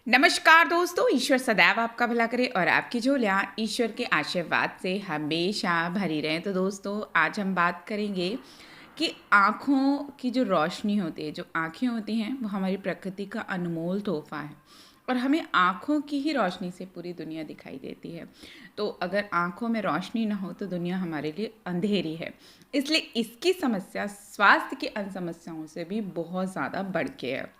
नमस्कार दोस्तों, ईश्वर सदैव आपका भला करे और आपकी झोलियाँ ईश्वर के आशीर्वाद से हमेशा भरी रहें। तो दोस्तों, आज हम बात करेंगे कि आँखों की जो रोशनी होती है, जो आँखें होती हैं, वो हमारी प्रकृति का अनमोल तोहफ़ा है और हमें आँखों की ही रोशनी से पूरी दुनिया दिखाई देती है। तो अगर आँखों में रोशनी ना हो तो दुनिया हमारे लिए अंधेरी है। इसलिए इसकी समस्या स्वास्थ्य की अन्य समस्याओं से भी बहुत ज़्यादा बढ़ के है।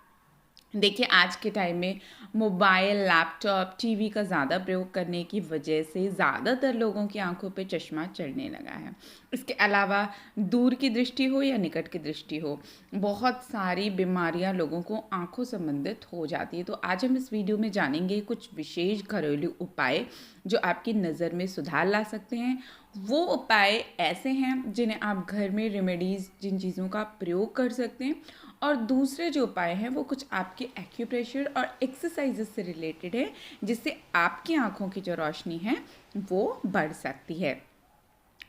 देखिए, आज के टाइम में मोबाइल, लैपटॉप, टीवी का ज़्यादा प्रयोग करने की वजह से ज़्यादातर लोगों की आंखों पे चश्मा चढ़ने लगा है। इसके अलावा दूर की दृष्टि हो या निकट की दृष्टि हो, बहुत सारी बीमारियां लोगों को आंखों संबंधित हो जाती है। तो आज हम इस वीडियो में जानेंगे कुछ विशेष घरेलू उपाय जो आपकी नज़र में सुधार ला सकते हैं। वो उपाय ऐसे हैं जिन्हें आप घर में रेमेडीज़, जिन चीज़ों का प्रयोग कर सकते हैं, और दूसरे जो उपाय हैं वो कुछ आपके एक्यूप्रेशर और एक्सरसाइजेस से रिलेटेड है, जिससे आपकी आंखों की जो रोशनी है वो बढ़ सकती है।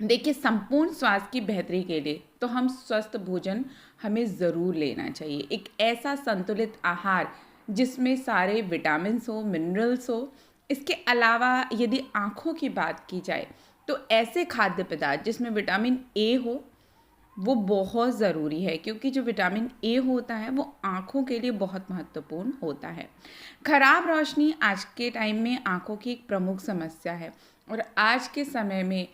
देखिए, संपूर्ण स्वास्थ्य की बेहतरी के लिए तो हम स्वस्थ भोजन हमें ज़रूर लेना चाहिए। एक ऐसा संतुलित आहार जिसमें सारे विटामिन्स हो, मिनरल्स हो। इसके अलावा यदि आँखों की बात की जाए तो ऐसे खाद्य पदार्थ जिसमें विटामिन ए हो, वो बहुत ज़रूरी है, क्योंकि जो विटामिन ए होता है वो आँखों के लिए बहुत महत्वपूर्ण होता है। खराब रोशनी आज के टाइम में आँखों की एक प्रमुख समस्या है और आज के समय में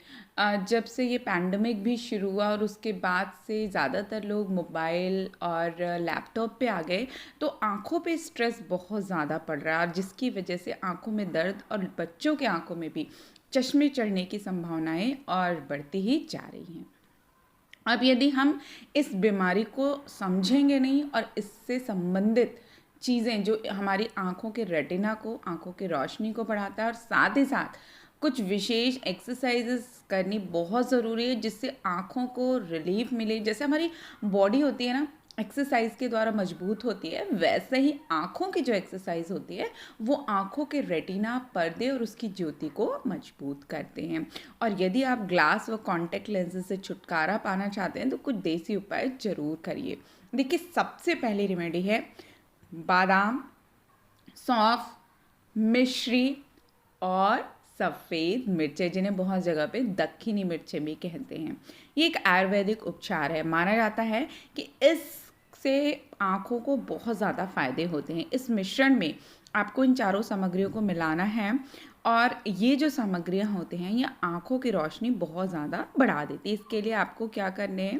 जब से ये पैंडमिक भी शुरू हुआ और उसके बाद से ज़्यादातर लोग मोबाइल और लैपटॉप पे आ गए, तो आँखों पे स्ट्रेस बहुत ज़्यादा पड़ रहा है और जिसकी वजह से आँखों में दर्द और बच्चों के आँखों में भी चश्मे चढ़ने की संभावनाएं और बढ़ती ही जा रही हैं। अब यदि हम इस बीमारी को समझेंगे नहीं और इससे संबंधित चीज़ें जो हमारी आँखों के रेटिना को, आँखों की रोशनी को बढ़ाता है, और साथ ही साथ कुछ विशेष एक्सरसाइजेस करनी बहुत ज़रूरी है जिससे आँखों को रिलीफ मिले। जैसे हमारी बॉडी होती है ना, एक्सरसाइज के द्वारा मजबूत होती है, वैसे ही आँखों की जो एक्सरसाइज होती है वो आँखों के रेटिना, पर्दे और उसकी ज्योति को मजबूत करते हैं। और यदि आप ग्लास व कॉन्टैक्ट लेंसेज से छुटकारा पाना चाहते हैं तो कुछ देसी उपाय ज़रूर करिए। देखिए, सबसे पहली रेमेडी है बादाम, सौंफ, मिश्री और सफ़ेद मिर्चें, जिन्हें बहुत जगह पे दक्षिणी मिर्चें भी कहते हैं। ये एक आयुर्वेदिक उपचार है। माना जाता है कि इससे आँखों को बहुत ज़्यादा फ़ायदे होते हैं। इस मिश्रण में आपको इन चारों सामग्रियों को मिलाना है और ये जो सामग्रियाँ होती हैं ये आँखों की रोशनी बहुत ज़्यादा बढ़ा देती है। इसके लिए आपको क्या करने हैं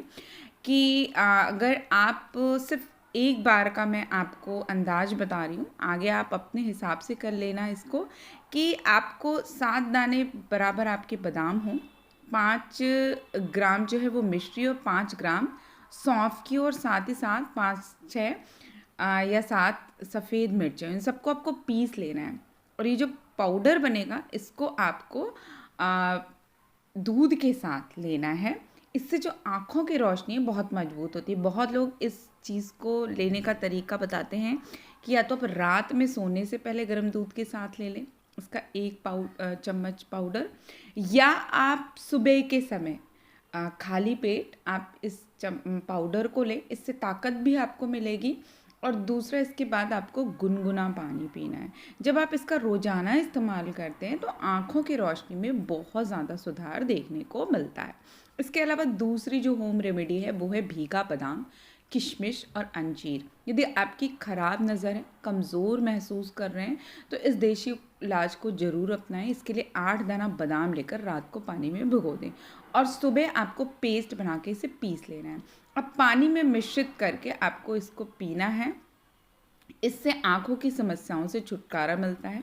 कि अगर आप सिर्फ एक बार का मैं आपको अंदाज बता रही हूँ, आगे आप अपने हिसाब से कर लेना इसको, कि आपको 7 दाने बराबर आपके बादाम हों, 5 ग्राम जो है वो मिश्री और 5 ग्राम सौंफ की, और साथ ही साथ 5-6 या 7 सफ़ेद मिर्चें, इन सबको आपको पीस लेना है। और ये जो पाउडर बनेगा इसको आपको दूध के साथ लेना है। इससे जो आँखों की रोशनी है बहुत मजबूत होती है। बहुत लोग इस चीज़ को लेने का तरीका बताते हैं कि या तो आप रात में सोने से पहले गर्म दूध के साथ ले लें इसका 1 चम्मच पाउडर, या आप सुबह के समय खाली पेट आप इस पाउडर को लें। इससे ताकत भी आपको मिलेगी और दूसरा, इसके बाद आपको गुनगुना पानी पीना है। जब आप इसका रोज़ाना इस्तेमाल करते हैं तो आँखों की रोशनी में बहुत ज़्यादा सुधार देखने को मिलता है। इसके अलावा दूसरी जो होम रेमेडी है वो है भीगा बादाम, किशमिश और अंजीर। यदि आपकी ख़राब नज़र है, कमज़ोर महसूस कर रहे हैं, तो इस देशी इलाज को ज़रूर अपनाएं। इसके लिए 8 दाना बादाम लेकर रात को पानी में भिगो दें और सुबह आपको पेस्ट बना के इसे पीस लेना है। अब पानी में मिश्रित करके आपको इसको पीना है। इससे आँखों की समस्याओं से छुटकारा मिलता है।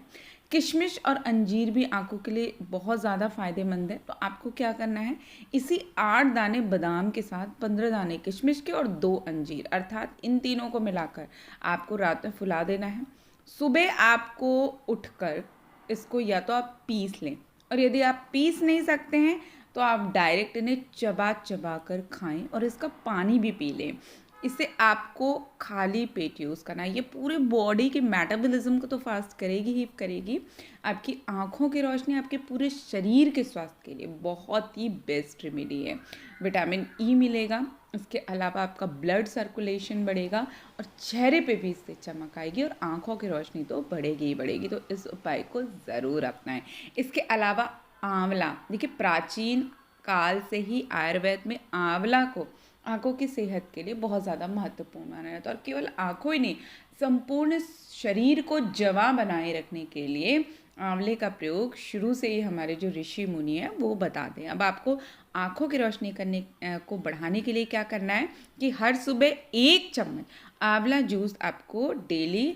किशमिश और अंजीर भी आँखों के लिए बहुत ज़्यादा फ़ायदेमंद है। तो आपको क्या करना है, इसी 8 दाने बादाम के साथ 15 दाने किशमिश के और 2 अंजीर, अर्थात इन तीनों को मिलाकर आपको रात में फुला देना है। सुबह आपको उठकर इसको या तो आप पीस लें, और यदि आप पीस नहीं सकते हैं तो आप डायरेक्ट इन्हें चबा चबा कर खाएं और इसका पानी भी पी लें। इसे आपको खाली पेट यूज़ करना है। ये पूरे बॉडी के मेटाबॉलिज्म को तो फास्ट करेगी ही करेगी, आपकी आँखों की रोशनी आपके पूरे शरीर के स्वास्थ्य के लिए बहुत ही बेस्ट रेमेडी है। विटामिन ई मिलेगा, इसके अलावा आपका ब्लड सर्कुलेशन बढ़ेगा और चेहरे पे भी इससे चमक आएगी और आँखों की रोशनी तो बढ़ेगी ही बढ़ेगी। तो इस उपाय को ज़रूर अपनाएं। इसके अलावा आंवला, देखिए प्राचीन काल से ही आयुर्वेद में आंवला को आँखों की सेहत के लिए बहुत ज़्यादा महत्वपूर्ण माना जाता है और केवल आँखों ही नहीं, संपूर्ण शरीर को जवां बनाए रखने के लिए आंवले का प्रयोग शुरू से ही हमारे जो ऋषि मुनि हैं वो बताते हैं। अब आपको आँखों की रोशनी करने को बढ़ाने के लिए क्या करना है कि हर सुबह 1 चम्मच आंवला जूस आपको डेली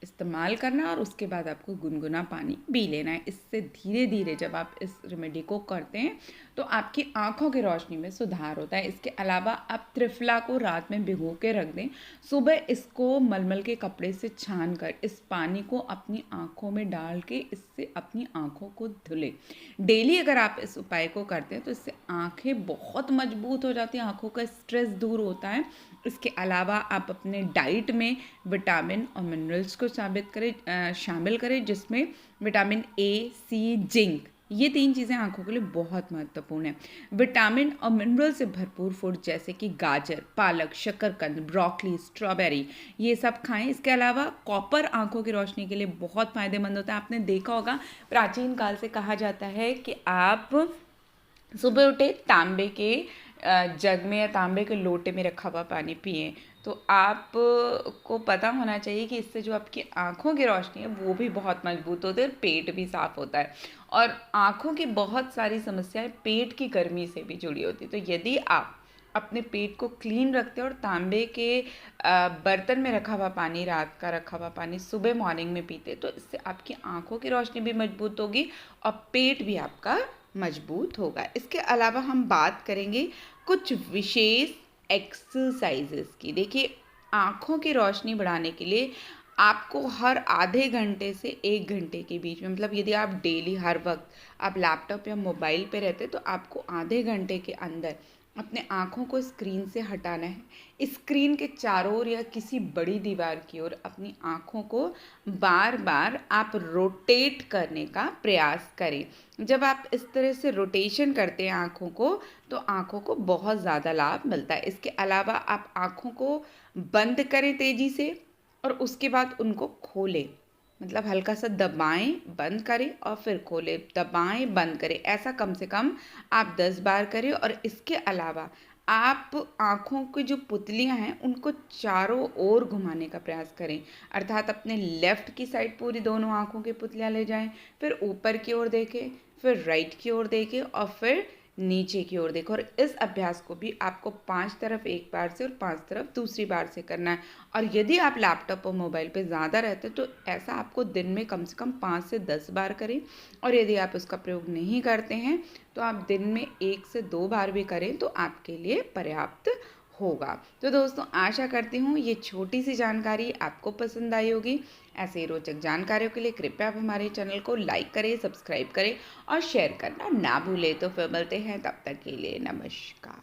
इस्तेमाल करना और उसके बाद आपको गुनगुना पानी पी लेना है। इससे धीरे धीरे जब आप इस रेमेडी को करते हैं तो आपकी आँखों की रोशनी में सुधार होता है। इसके अलावा आप त्रिफला को रात में भिगो के रख दें, सुबह इसको मलमल के कपड़े से छान कर इस पानी को अपनी आँखों में डाल के इससे अपनी आँखों को धुलें। डेली अगर आप इस उपाय को करते हैं तो इससे आँखें बहुत मजबूत हो जाती हैं, आँखों का स्ट्रेस दूर होता है। इसके अलावा आप अपने डाइट में विटामिन और मिनरल्स को शामिल करें, जिसमें विटामिन ए, सी, जिंक, ये 3 चीज़ें आँखों के लिए बहुत महत्वपूर्ण हैं। विटामिन और मिनरल से भरपूर फूड जैसे कि गाजर, पालक, शकरकंद, ब्रोकली, स्ट्रॉबेरी, ये सब खाएं। इसके अलावा कॉपर आँखों की रोशनी के लिए बहुत फ़ायदेमंद होता है। आपने देखा होगा प्राचीन काल से कहा जाता है कि आप सुबह उठे तांबे के जग में या तांबे के लोटे में रखा हुआ पानी पिए, तो आप को पता होना चाहिए कि इससे जो आपकी आँखों की रोशनी है वो भी बहुत मजबूत होती है और पेट भी साफ़ होता है। और आँखों की बहुत सारी समस्याएं पेट की गर्मी से भी जुड़ी होती है। तो यदि आप अपने पेट को क्लीन रखते हैं और तांबे के बर्तन में रखा हुआ पानी, रात का रखा हुआ पानी सुबह मॉर्निंग में पीते, तो इससे आपकी आँखों की रोशनी भी मजबूत होगी और पेट भी आपका मजबूत होगा। इसके अलावा हम बात करेंगे कुछ विशेष एक्सरसाइजेस की। देखिए, आँखों की रोशनी बढ़ाने के लिए आपको हर आधे घंटे से 1 घंटे के बीच में, मतलब यदि आप डेली हर वक्त आप लैपटॉप या मोबाइल पे रहते तो आपको आधे घंटे के अंदर अपने आँखों को स्क्रीन से हटाना है। स्क्रीन के चारों ओर या किसी बड़ी दीवार की ओर अपनी आँखों को बार बार आप रोटेट करने का प्रयास करें। जब आप इस तरह से रोटेशन करते हैं आँखों को, तो आँखों को बहुत ज़्यादा लाभ मिलता है। इसके अलावा आप आँखों को बंद करें तेज़ी से और उसके बाद उनको खोलें, मतलब हल्का सा दबाएं, बंद करें और फिर खोलें, दबाएं, बंद करें। ऐसा कम से कम आप 10 बार करें। और इसके अलावा आप आँखों की जो पुतलियाँ हैं उनको चारों ओर घुमाने का प्रयास करें, अर्थात अपने लेफ़्ट की साइड पूरी दोनों आँखों की पुतलियाँ ले जाएं, फिर ऊपर की ओर देखें, फिर राइट की ओर देखें और फिर नीचे की ओर देखो। और इस अभ्यास को भी आपको 5 तरफ एक बार से और 5 तरफ दूसरी बार से करना है। और यदि आप लैपटॉप और मोबाइल पे ज़्यादा रहते हैं तो ऐसा आपको दिन में कम से कम 5 से 10 बार करें। और यदि आप उसका प्रयोग नहीं करते हैं तो आप दिन में 1 से 2 बार भी करें तो आपके लिए पर्याप्त होगा। तो दोस्तों, आशा करती हूँ ये छोटी सी जानकारी आपको पसंद आई होगी। ऐसे ही रोचक जानकारियों के लिए कृपया आप हमारे चैनल को लाइक करें, सब्सक्राइब करें और शेयर करना ना भूलें। तो फिर मिलते हैं, तब तक के लिए नमस्कार।